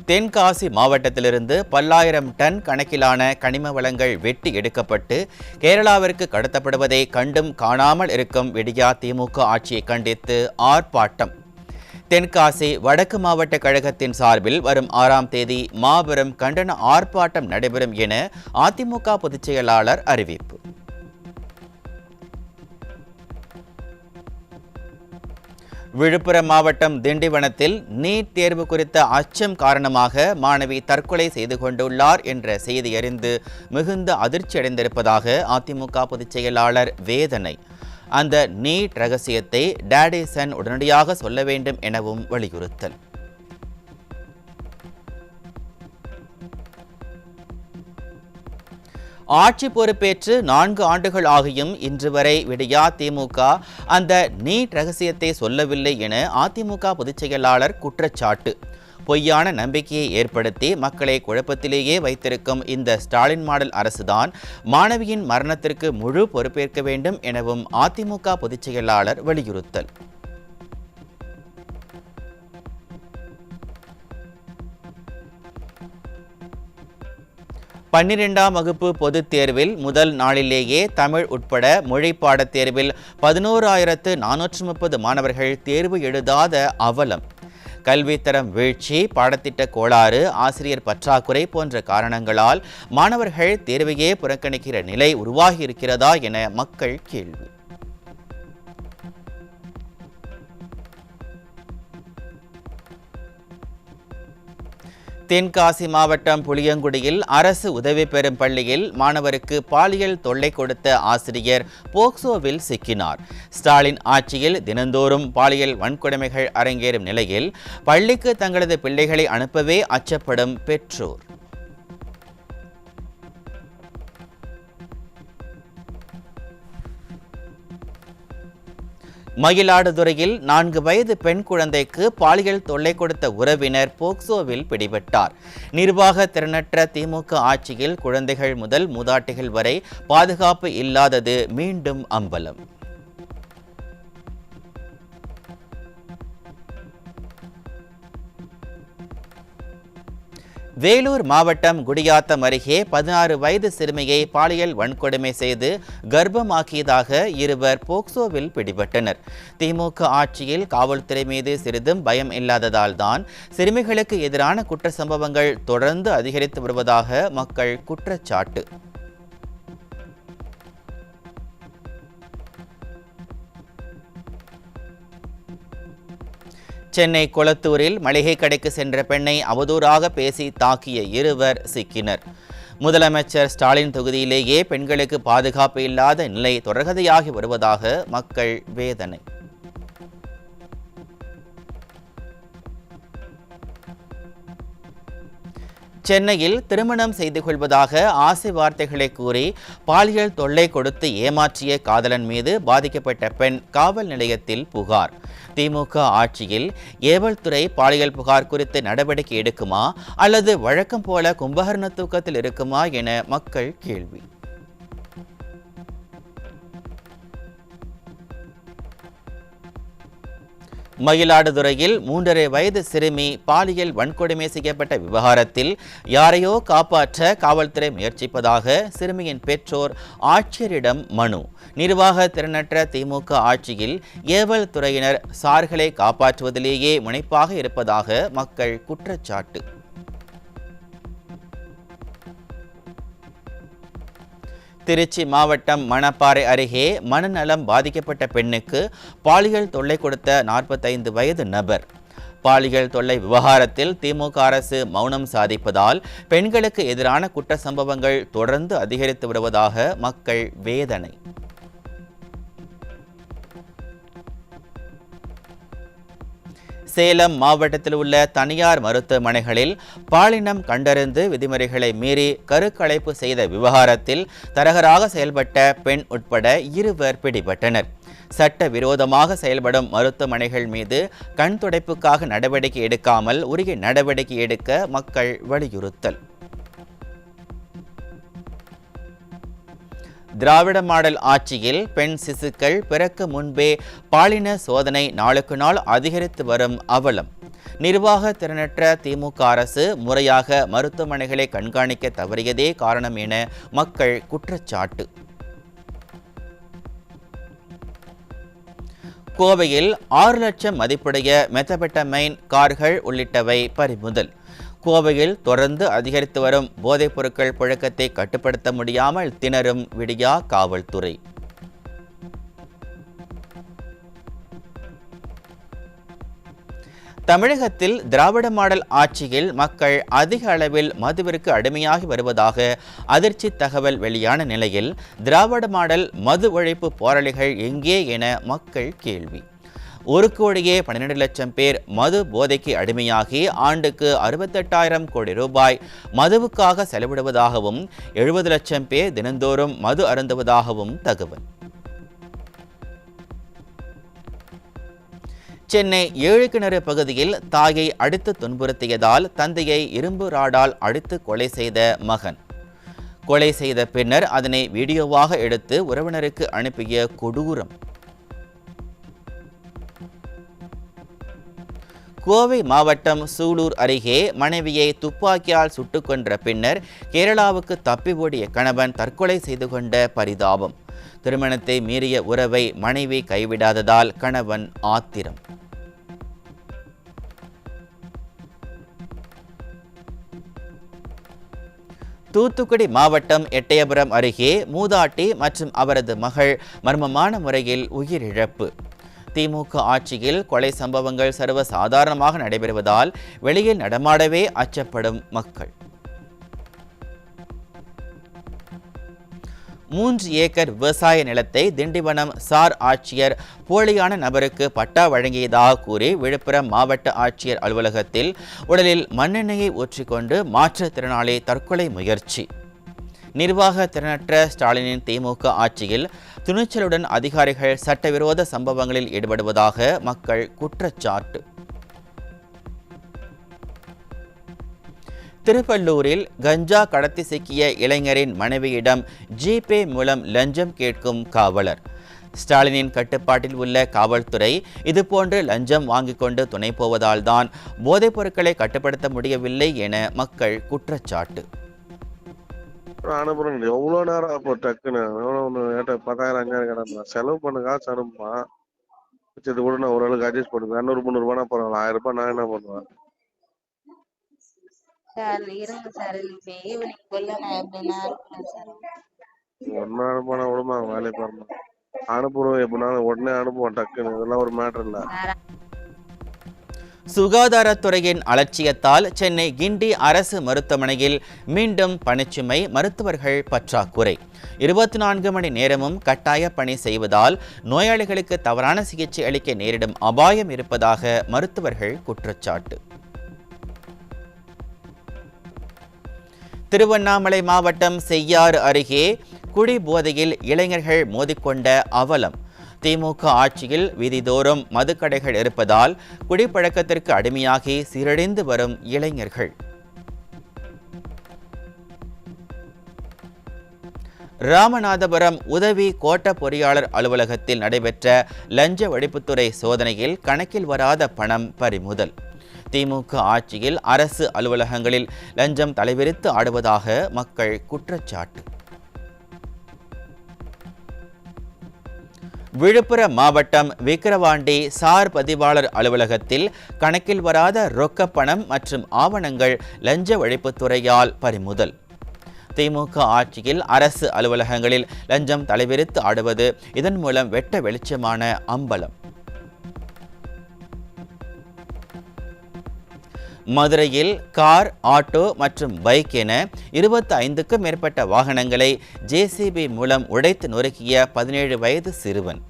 தென்காசி மாவட்டத்திலிருந்து பல்லாயிரம் டன் கணக்கிலான கனிம வளங்கள் வெட்டி எடுக்கப்பட்டு கேரளாவிற்கு கடத்தப்படுவதை கண்டும் காணாமல் இருக்கும் விடியா திமுக ஆட்சியை கண்டித்து ஆர்ப்பாட்டம். தென்காசி வடக்கு மாவட்ட கழகத்தின் சார்பில் வரும் 6ஆம் தேதி மாபெரும் கண்டன ஆர்ப்பாட்டம் நடைபெறும் என அதிமுக பொதுச் செயலாளர் அறிவிப்பு. விழுப்புரம் மாவட்டம் திண்டிவனத்தில் நீட் தேர்வு குறித்த அச்சம் காரணமாக மாணவி தற்கொலை செய்து கொண்டுள்ளார் என்ற செய்தி அறிந்து மிகுந்த அதிர்ச்சி அடைந்திருப்பதாக அதிமுக பொதுச் செயலாளர் வேதனை. அந்த நீட் ரகசியத்தை டேடிசன் உடனடியாக சொல்ல வேண்டும் எனவும் வலியுறுத்தல். ஆட்சி பொறுப்பேற்று 4 ஆண்டுகள் ஆகியும் இன்று வரை விடியா திமுக அந்த நீட் ரகசியத்தை சொல்லவில்லை என அதிமுக பொதுச் செயலாளர் குற்றச்சாட்டு. பொய்யான நம்பிக்கையை ஏற்படுத்தி மக்களை குழப்பத்திலேயே வைத்திருக்கும் இந்த ஸ்டாலின் மாடல் அரசுதான் மாணவியின் மரணத்திற்கு முழு பொறுப்பேற்க வேண்டும் எனவும் அதிமுக பொதுச் செயலாளர் வலியுறுத்தல். பன்னிரெண்டாம் வகுப்பு பொதுத் தேர்வில் முதல் நாளிலேயே தமிழ் உட்பட மொழி பாடத் தேர்வில் 11,430 மாணவர்கள் தேர்வு எழுதாத அவலம். கல்வித்தரம் வீழ்ச்சி, பாடத்திட்ட கோளாறு, ஆசிரியர் பற்றாக்குறை போன்ற காரணங்களால் மாணவர்கள் தேர்வையே புறக்கணிக்கிற நிலை உருவாகியிருக்கிறதா என மக்கள் கேள்வி. தென்காசி மாவட்டம் புளியங்குடியில் அரசு உதவி பெறும் பள்ளியில் மாணவருக்கு பாலியல் தொல்லை கொடுத்த ஆசிரியர் போக்சோவில் சிக்கினார். ஸ்டாலின் ஆட்சியில் தினந்தோறும் பாலியல் வன்கொடுமைகள் அரங்கேறும் நிலையில் பள்ளிக்கு தங்களது பிள்ளைகளை அனுப்பவே அச்சப்படும் பெற்றோர். மயிலாடுதுறையில் 4 வயது பெண் குழந்தைக்கு பாலியல் தொல்லை கொடுத்த உறவினர் போக்சோவில் பிடிபட்டார். நிர்வாக திறனற்ற திமுக ஆட்சியில் குழந்தைகள் முதல் மூதாட்டிகள் வரை பாதுகாப்பு இல்லாதது மீண்டும் அம்பலம். வேலூர் மாவட்டம் குடியாத்தம் அருகே 16 வயது சிறுமியை பாலியல் வன்கொடுமை செய்து கர்ப்பமாக்கியதாக 2 போக்சோவில் பிடிபட்டனர். திமுக ஆட்சியில் காவல்துறை மீது சிறிதும் பயம் இல்லாததால் தான் சிறுமிகளுக்கு எதிரான குற்ற சம்பவங்கள் தொடர்ந்து அதிகரித்து வருவதாக மக்கள் குற்றச்சாட்டு. சென்னை கொளத்தூரில் மளிகை கடைக்கு சென்ற பெண்ணை அவதூறாக பேசி தாக்கிய 2 சிக்கினர். முதலமைச்சர் ஸ்டாலின் தொகுதியிலேயே பெண்களுக்கு பாதுகாப்பு இல்லாத நிலை தொடர்கதையாகி வருவதாக மக்கள் வேதனை. சென்னையில் திருமணம் செய்து கொள்வதாக ஆசை வார்த்தைகளை கூறி பாலியல் தொல்லை கொடுத்து ஏமாற்றிய காதலன் மீது பாதிக்கப்பட்ட பெண் காவல் நிலையத்தில் புகார். திமுக ஆட்சியில் ஏவல் துறை பாலியல் புகார் குறித்து நடவடிக்கை எடுக்குமா அல்லது வழக்கம் போல கும்பகர்ண தூக்கத்தில் இருக்குமா என மக்கள் கேள்வி. மயிலாடுதுறையில் 3.5 வயது சிறுமி பாலியல் வன்கொடுமை செய்யப்பட்ட விவகாரத்தில் யாரையோ காப்பாற்ற காவல்துறை முயற்சிப்பதாக சிறுமியின் பெற்றோர் ஆட்சியரிடம் மனு. நிர்வாக திறனற்ற திமுக ஆட்சியில் ஏவல் துறையினர் சார்களை காப்பாற்றுவதிலேயே முனைப்பாக இருப்பதாக மக்கள் குற்றச்சாட்டு. திருச்சி மாவட்டம் மணப்பாறை அருகே மனநலம் பாதிக்கப்பட்ட பெண்ணுக்கு பாலியல் தொல்லை கொடுத்த 45 வயது நபர். பாலியல் தொல்லை விவகாரத்தில் திமுக அரசு மௌனம் சாதிப்பதால் பெண்களுக்கு எதிரான குற்ற சம்பவங்கள் தொடர்ந்து அதிகரித்து வருவதாக மக்கள் வேதனை. சேலம் மாவட்டத்தில் உள்ள தனியார் மருத்துவமனைகளில் பாலினம் கண்டறிந்து விதிமுறைகளை மீறி கருக்கலைப்பு செய்த விவகாரத்தில் தரகராக செயல்பட்ட பெண் உட்பட 2 பிடிபட்டனர். சட்ட விரோதமாக செயல்படும் மருத்துவமனைகள் மீது கண் துடைப்புக்காக நடவடிக்கை எடுக்காமல் உரிய நடவடிக்கை எடுக்க மக்கள் வலியுறுத்தல். திராவிட மாடல் ஆட்சியில் பெண் சிசுக்கள் பிறக்க முன்பே பாலின சோதனை நாளுக்கு நாள் அதிகரித்து வரும் அவலம். நிர்வாக திறனற்ற திமுக அரசு முறையாக மருத்துவமனைகளை கண்காணிக்க தவறியதே காரணம் என மக்கள் குற்றச்சாட்டு. கோவையில் 6 லட்சம் மதிப்புடைய மெத்தபெட்டமைன் கார்கள் உள்ளிட்டவை பறிமுதல். கோவையில் தொடர்ந்து அதிகரித்து வரும் போதைப் பொருட்கள் புழக்கத்தை கட்டுப்படுத்த முடியாமல் திணறும் விடியா காவல்துறை. தமிழகத்தில் திராவிட மாடல் ஆட்சியில் மக்கள் அதிக அளவில் மதுவிற்கு அடிமையாகி வருவதாக அதிர்ச்சி தகவல் வெளியான நிலையில் திராவிட மாடல் மது ஒழிப்பு போராளிகள் எங்கே என மக்கள் கேள்வி. 1,12 லட்சம் பேர் மது போதைக்கு அடிமையாகி ஆண்டுக்கு 68,000 கோடி ரூபாய் மதுவுக்காக செலவிடுவதாகவும் 70 லட்சம் பேர் தினந்தோறும் மது அருந்துவதாகவும் தகவல். சென்னை 7 கிணறு பகுதியில் தாயை அடித்து துன்புறுத்தியதால் தந்தையை இரும்பு ராடால் அடித்து கொலை செய்த மகன். கொலை செய்த பின்னர் அதனை வீடியோவாக எடுத்து உறவினருக்கு அனுப்பிய கொடூரம். கோவை மாவட்டம் சூலூர் அருகே மனைவியை துப்பாக்கியால் சுட்டுக் கொன்ற பின்னர் கேரளாவுக்கு தப்பி ஓடிய கணவன் தற்கொலை செய்து கொண்ட பரிதாபம். திருமணத்தை மீறிய உறவை மனைவி கைவிடாததால் கணவன் ஆத்திரம். தூத்துக்குடி மாவட்டம் எட்டயபுரம் அருகே மூதாட்டி மற்றும் அவரது மகள் மர்மமான முறையில் உயிரிழப்பு. திமுக ஆட்சியில் கொலை சம்பவங்கள் சர்வசாதாரணமாக நடைபெறுவதால் வெளியில் நடமாடவே அச்சப்படும் மக்கள். 3 ஏக்கர் விவசாய நிலத்தை திண்டிவனம் சார் ஆட்சியர் போலியான நபருக்கு பட்டா வழங்கியதாக கூறி விழுப்புரம் மாவட்ட ஆட்சியர் அலுவலகத்தில் உடலில் மண்ணெண்ணெயை ஊற்றிக்கொண்டு மாற்றுத்திறனாளி தற்கொலை முயற்சி. நிர்வாக திறனற்ற ஸ்டாலினின் திமுக ஆட்சியில் துணிச்சலுடன் அதிகாரிகள் சட்டவிரோத சம்பவங்களில் ஈடுபடுவதாக மக்கள் குற்றச்சாட்டு. திருப்பள்ளூரில் கஞ்சா கடத்தி சிக்கிய இளைஞரின் மனைவியிடம் ஜிபே மூலம் லஞ்சம் கேட்கும் காவலர். ஸ்டாலினின் கட்டுப்பாட்டில் உள்ள காவல்துறை இதுபோன்று லஞ்சம் வாங்கிக் கொண்டு துணை போவதால் தான் போதைப் பொருட்களை கட்டுப்படுத்த முடியவில்லை என மக்கள் குற்றச்சாட்டு. எவ்வளோ நேரம் அப்போ டக்குன்னு 10,000 5,000 கிடந்தா செலவு பண்ண காசு அனுப்புமா இது கூட நான் ஓரளவுக்கு அட்ஜஸ்ட் பண்ணுவேன். 200 300 ரூபாய் பரவாயில்ல, 1000 ரூபாய் நான் என்ன பண்ணுவேன் சார்? இருங்க சார், இப்போ ஈவினிங்குள்ள நான் எப்படின்னா அனுப்புறேன் சார். ஒன்னா அனுப்பினா விடுமா வேலையை பாருமா அனுப்புறோம் எப்படினாலும் உடனே அனுப்புவோம் டக்குன்னு. இதெல்லாம் ஒரு மேட்டர் இல்லை. சுகாதாரத்துறையின் அலட்சியத்தால் சென்னை கிண்டி அரசு மருத்துவமனையில் மீண்டும் பணிச்சுமை, மருத்துவர்கள் பற்றாக்குறை. 24 மணி நேரமும் கட்டாய பணி செய்வதால் நோயாளிகளுக்கு தவறான சிகிச்சை அளிக்க நேரிடும் அபாயம் இருப்பதாக மருத்துவர்கள் குற்றச்சாட்டு. திருவண்ணாமலை மாவட்டம் செய்யாறு அருகே குடிபோதையில் இளைஞர்கள் மோதிக்கொண்ட அவலம். திமுக ஆட்சியில் வீதிதோறும் மதுக்கடைகள் இருப்பதால் குடிப்பழக்கத்திற்கு அடிமையாகி சீரழிந்து வரும் இளைஞர்கள். ராமநாதபுரம் உதவி கோட்ட பொறியாளர் அலுவலகத்தில் நடைபெற்ற லஞ்ச ஒழிப்புத்துறை சோதனையில் கணக்கில் வராத பணம் பறிமுதல். திமுக ஆட்சியில் அரசு அலுவலகங்களில் லஞ்சம் தலைவிரித்து ஆடுவதாக மக்கள் குற்றச்சாட்டு. விழுப்புரம் மாவட்டம் விக்கிரவாண்டி சார் பதிவாளர் அலுவலகத்தில் கணக்கில் வராத ரொக்க பணம் மற்றும் ஆவணங்கள் லஞ்ச ஒழிப்புத்துறையால் பறிமுதல். திமுக ஆட்சியில் அரசு அலுவலகங்களில் லஞ்சம் தலைவிரித்து ஆடுவது இதன் மூலம் வெட்ட வெளிச்சமான அம்பலம். மதுரையில் கார், ஆட்டோ மற்றும் பைக் என 25க்கும் மேற்பட்ட வாகனங்களை ஜேசிபி மூலம் உடைத்து நொறுக்கிய 17 வயது சிறுவன்.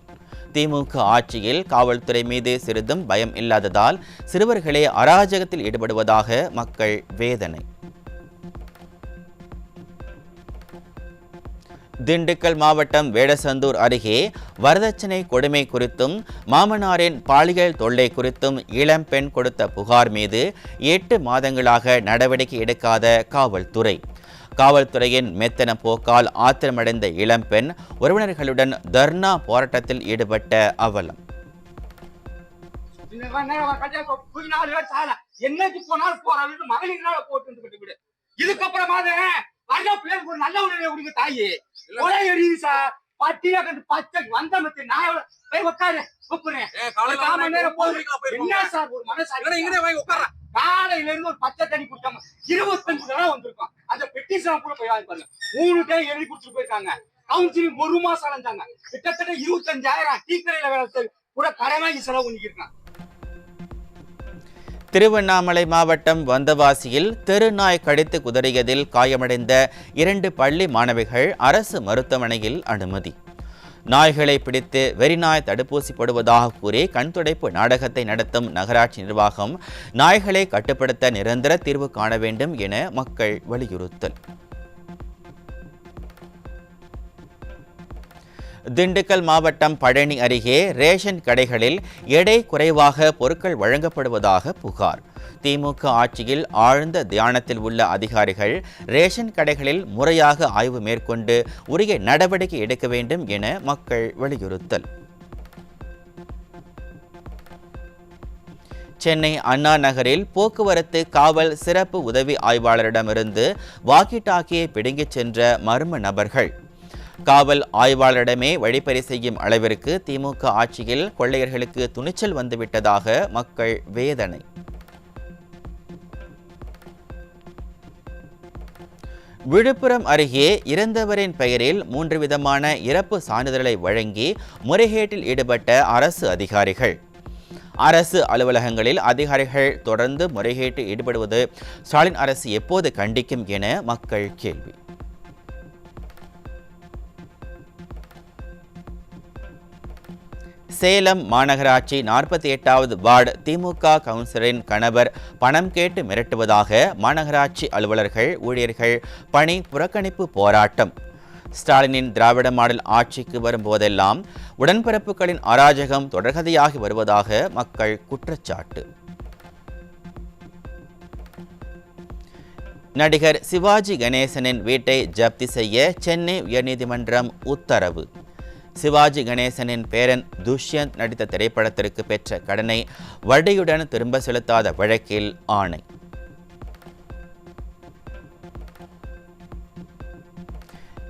திமுக ஆட்சியில் காவல்துறை மீது சிறிதும் பயம் இல்லாததால் சிறுவர்களே அராஜகத்தில் ஈடுபடுவதாக மக்கள் வேதனை. திண்டுக்கல் மாவட்டம் வேடசந்தூர் அருகே வரதட்சணை கொடுமை குறித்தும் மாமனாரின் பாலியல் தொல்லை குறித்தும் இளம்பெண் கொடுத்த புகார் மீது 8 மாதங்களாக நடவடிக்கை எடுக்காத காவல்துறை. காவல்துறையின் மெத்தன போக்கால் ஆத்திரமடைந்த இளம்பெண் உறவினர்களுடன் தர்ணா போராட்டத்தில் ஈடுபட்ட அவலம். என்னைக்கு போனாலும் போற மகளிர்னால போட்டு விடு. இதுக்கப்புறமாவது வர்ற பிள்ளைக்கு ஒரு நல்ல உணவை கொடுங்க தாயி. ஒரே எரியுது சார். பட்டியா கண்டு பச்சை வந்த மத்தி நான் போய் உட்காரு கூப்பிடுறேன். என்ன சார் ஒரு மனசு காலையில இருந்து ஒரு பச்சை தண்ணி குடிக்காம 25 தடவை வந்திருக்கோம். அந்த பெட்டிஷன் கூட போய் வாங்கி பாருங்க. 3 டைம் எழுதி குடிச்சிட்டு போயிருக்காங்க. கவுன்சிலிங் 1 மாசம் அலைஞ்சாங்க. கிட்டத்தட்ட 25,000 டீ கடையில வேலை கூட கடமைக்கு செலவு பண்ணிக்கிருக்காங்க. திருவண்ணாமலை மாவட்டம் வந்தவாசியில் தெருநாய் கடித்து குதறியதில் காயமடைந்த 2 பள்ளி மாணவிகள் அரசு மருத்துவமனையில் அனுமதி. நாய்களை பிடித்து வெறிநாய் தடுப்பூசி போடுவதாக கூறி கண்துடைப்பு நாடகத்தை நடத்தும் நகராட்சி நிர்வாகம் நாய்களை கட்டுப்படுத்த நிரந்தர தீர்வு காண வேண்டும் என மக்கள் வலியுறுத்தல். திண்டுக்கல் மாவட்டம் பழனி அருகே ரேஷன் கடைகளில் எடை குறைவாக பொருட்கள் வழங்கப்படுவதாக புகார். திமுக ஆட்சியில் ஆழ்ந்த தியானத்தில் உள்ள அதிகாரிகள் ரேஷன் கடைகளில் முறையாக ஆய்வு மேற்கொண்டு உரிய நடவடிக்கை எடுக்க வேண்டும் என மக்கள் வலியுறுத்தல். சென்னை அண்ணா நகரில் போக்குவரத்து காவல் சிறப்பு உதவி ஆய்வாளரிடமிருந்து வாக்கி டாக்கியை பிடுங்கிச் சென்ற மர்ம நபர்கள். காவல் ஆய்வாளரிடமே வழிப்பறி செய்யும் அளவிற்கு திமுக ஆட்சியில் கொள்ளையர்களுக்கு துணிச்சல் வந்துவிட்டதாக மக்கள் வேதனை. விழுப்புரம் அருகே இறந்தவரின் பெயரில் 3 விதமான இறப்பு சான்றிதழை வழங்கி முறைகேட்டில் ஈடுபட்ட அரசு அதிகாரிகள். அரசு அலுவலகங்களில் அதிகாரிகள் தொடர்ந்து முறைகேட்டில் ஈடுபடுவது ஸ்டாலின் அரசு எப்போது கண்டிக்கும் என மக்கள் கேள்வி. சேலம் மாநகராட்சி 48வது வார்டு திமுக கவுன்சிலரின் கணவர் பணம் கேட்டு மிரட்டுவதாக மாநகராட்சி அலுவலர்கள் ஊழியர்கள் பணி புறக்கணிப்பு போராட்டம். ஸ்டாலினின் திராவிட மாடல் ஆட்சிக்கு வரும்போதெல்லாம் உடன்பிறப்புகளின் அராஜகம் தொடர்கதையாகி வருவதாக மக்கள் குற்றச்சாட்டு. நடிகர் சிவாஜி கணேசனின் வீட்டை ஜப்தி செய்ய சென்னை உயர்நீதிமன்றம் உத்தரவு. சிவாஜி கணேசனின் பேரன் துஷ்யந்த் நடித்த திரைப்படத்திற்கு பெற்ற கடனை வட்டியுடன் திரும்ப செலுத்தாத வழக்கில் ஆணை.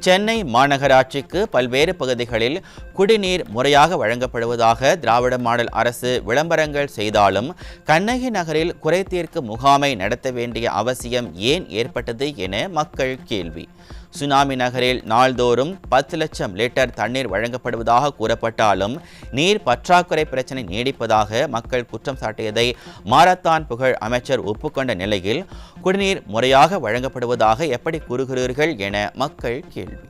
சென்னை மாநகராட்சிக்கு பல்வேறு பகுதிகளில் குடிநீர் முறையாக வழங்கப்படுவதாக திராவிட மாடல் அரசு விளம்பரங்கள் செய்தாலும் கண்ணகி நகரில் குறை தீர்க்கும் முகாமை நடத்த வேண்டிய அவசியம் ஏன் ஏற்பட்டது என மக்கள் கேள்வி. சுனாமி நகரில் நாள்தோறும் 10 லட்சம் லிட்டர் தண்ணீர் வழங்கப்படுவதாக கூறப்பட்டாலும் நீர் பற்றாக்குறை பிரச்சனை நீடிப்பதாக மக்கள் குற்றம் சாட்டியதை மாரத்தான் புகழ் அமைச்சர் ஒப்புக்கொண்ட நிலையில் குடிநீர் முறையாக வழங்கப்படுவதாக எப்படி கூறுகிறீர்கள் என மக்கள் கேள்வி.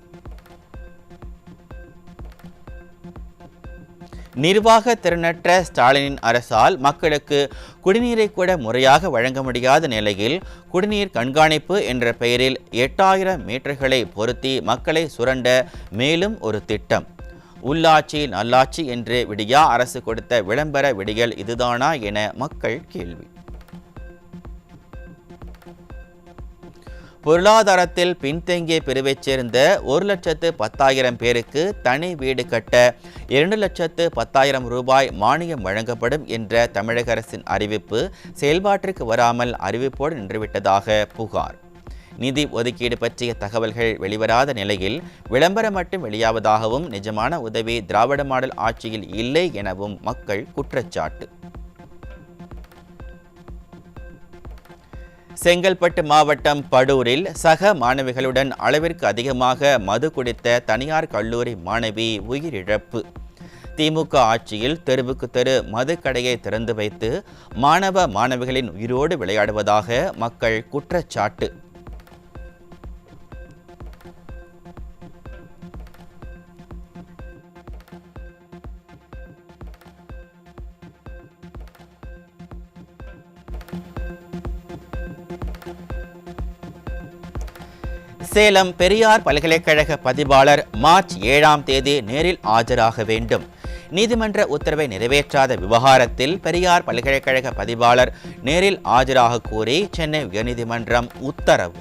நிர்வாக திறனற்ற ஸ்டாலினின் அரசால் மக்களுக்கு குடிநீரை கூட முறையாக வழங்க முடியாத நிலையில் குடிநீர் கண்காணிப்பு என்ற பெயரில் 8000 மீட்டர்களை பொருத்தி மக்களை சுரண்ட மேலும் ஒரு திட்டம். உள்ளாட்சி நல்லாட்சி என்று விடியா அரசு கொடுத்த விளம்பர விடியல் இதுதானா என மக்கள் கேள்வி. பொருளாதாரத்தில் பின்தங்கிய பிரிவைச் சேர்ந்த 1,10,000 பேருக்கு தனி வீடு கட்ட 2,10,000 ரூபாய் மானியம் வழங்கப்படும் என்ற தமிழக அரசின் அறிவிப்பு செயல்பாட்டிற்கு வராமல் அறிவிப்போடு நின்றுவிட்டதாக புகார். நிதி ஒதுக்கீடு பற்றிய தகவல்கள் வெளிவராத நிலையில் விளம்பரம் மட்டும் வெளியாவதாகவும் நிஜமான உதவி திராவிட மாடல் ஆட்சியில் இல்லை எனவும் மக்கள் குற்றச்சாட்டு. செங்கல்பட்டு மாவட்டம் படூரில் சக மாணவிகளுடன் அளவிற்கு அதிகமாக மது குடித்த தனியார் கல்லூரி மாணவி உயிரிழப்பு. திமுக ஆட்சியில் தெருவுக்கு தெரு மதுக்கடையை திறந்து வைத்து மாணவ மாணவிகளின் உயிரோடு விளையாடுவதாக மக்கள் குற்றச்சாட்டு. சேலம் பெரியார் பல்கலைக்கழக பதிவாளர் மார்ச் 7ஆம் தேதி நேரில் ஆஜராக வேண்டும். நீதிமன்ற உத்தரவை நிறைவேற்றாத விவகாரத்தில் பெரியார் பல்கலைக்கழக பதிவாளர் நேரில் ஆஜராக கோரி சென்னை உயர்நீதிமன்றம் உத்தரவு.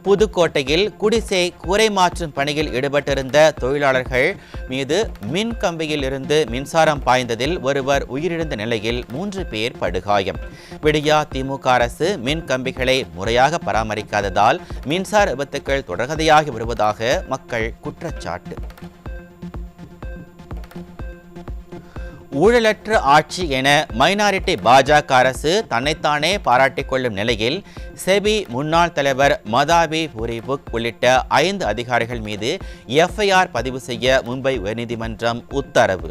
புதுக்கோட்டையில் குடிசை கூரை மாற்றும் பணியில் ஈடுபட்டிருந்த தொழிலாளர்கள் மீது மின் கம்பியில் இருந்து மின்சாரம் பாய்ந்ததில் ஒருவர் உயிரிழந்த நிலையில் 3 பேர் படுகாயம். விடியா திமுக அரசு மின் கம்பிகளை முறையாக பராமரிக்காததால் மின்சார விபத்துக்கள் தொடர்கதையாகி வருவதாக மக்கள் குற்றச்சாட்டு. ஊழலற்ற ஆட்சி என மைனாரிட்டி பாஜக அரசு தன்னைத்தானே பாராட்டிக் கொள்ளும் நிலையில் செபி முன்னாள் தலைவர் மதாவி புரிபுக் உள்ளிட்ட 5 அதிகாரிகள் மீது எஃப்ஐஆர் பதிவு செய்ய மும்பை உயர்நீதிமன்றம் உத்தரவு.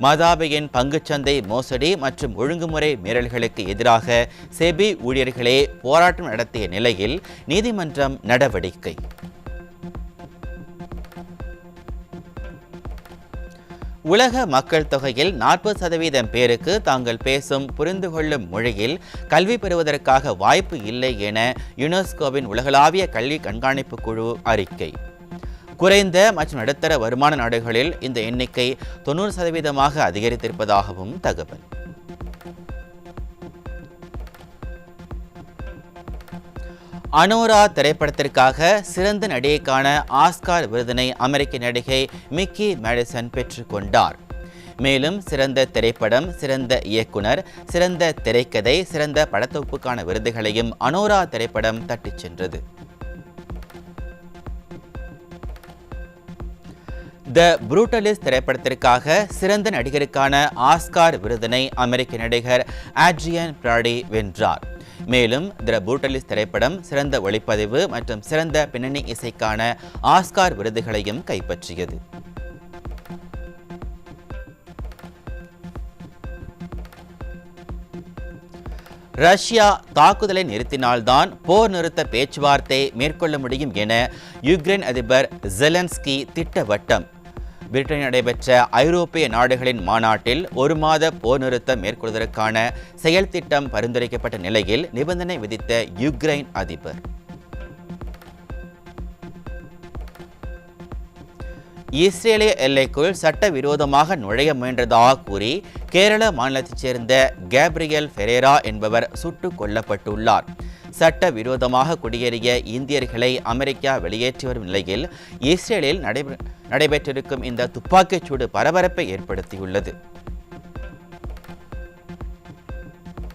மதாவியின் பங்குச்சந்தை மோசடி மற்றும் ஒழுங்குமுறை மீறல்களுக்கு எதிராக செபி ஊழியர்களே போராட்டம் நடத்திய நிலையில் நீதிமன்றம் நடவடிக்கை. உலக மக்கள் தொகையில் 40% பேருக்கு தாங்கள் பேசும் புரிந்து கொள்ளும் மொழியில் கல்வி பெறுவதற்காக வாய்ப்பு இல்லை என யுனெஸ்கோவின் உலகளாவிய கல்வி கண்காணிப்பு குழு அறிக்கை. குறைந்த மற்றும் நடுத்தர வருமான நாடுகளில் இந்த எண்ணிக்கை 90% அதிகரித்திருப்பதாகவும் தகவல். அனோரா திரைப்படத்திற்காக சிறந்த நடிகைக்கான ஆஸ்கார் விருதினை அமெரிக்க நடிகை மிக்கி மேடிசன் பெற்றுக்கொண்டார். மேலும் சிறந்த திரைப்படம், சிறந்த இயக்குனர், சிறந்த திரைக்கதை, சிறந்த படத்தொகுப்புக்கான விருதுகளையும் அனோரா திரைப்படம் தட்டிச் சென்றது. த புரூட்டலிஸ்ட் திரைப்படத்திற்காக சிறந்த நடிகருக்கான ஆஸ்கார் விருதினை அமெரிக்க நடிகர் ஆட்ரியன் பிராடி வென்றார். மேலும் த புரூட்டலிஸ்ட் திரைப்படம் சிறந்த ஒளிப்பதிவு மற்றும் சிறந்த பின்னணி இசைக்கான ஆஸ்கார் விருதுகளையும் கைப்பற்றியது. ரஷ்யா தாக்குதலை நிறுத்தினால்தான் போர் நிறுத்த பேச்சுவார்த்தை மேற்கொள்ள முடியும் என யுக்ரைன் அதிபர் ஜெலன்ஸ்கி திட்டவட்டம். பிரிட்டனில் நடைபெற்ற ஐரோப்பிய நாடுகளின் மாநாட்டில் 1 மாத போர் நிறுத்தம் மேற்கொள்வதற்கான செயல் திட்டம் பரிந்துரைக்கப்பட்ட நிலையில் நிபந்தனை விதித்த யுக்ரைன் அதிபர். இஸ்ரேலிய எல்லைக்குள் சட்டவிரோதமாக நுழைய முயன்றதாக கூறி கேரள மாநிலத்தைச் சேர்ந்த கேப்ரியல் ஃபெரேரா என்பவர் சுட்டுக் கொல்லப்பட்டுள்ளார். சட்டவிரோதமாக குடியேறிய இந்தியர்களை அமெரிக்கா வெளியேற்றி வரும் நிலையில் இஸ்ரேலில் நடைபெற்றிருக்கும் இந்த துப்பாக்கிச்சூடு பரபரப்பை ஏற்படுத்தியுள்ளது.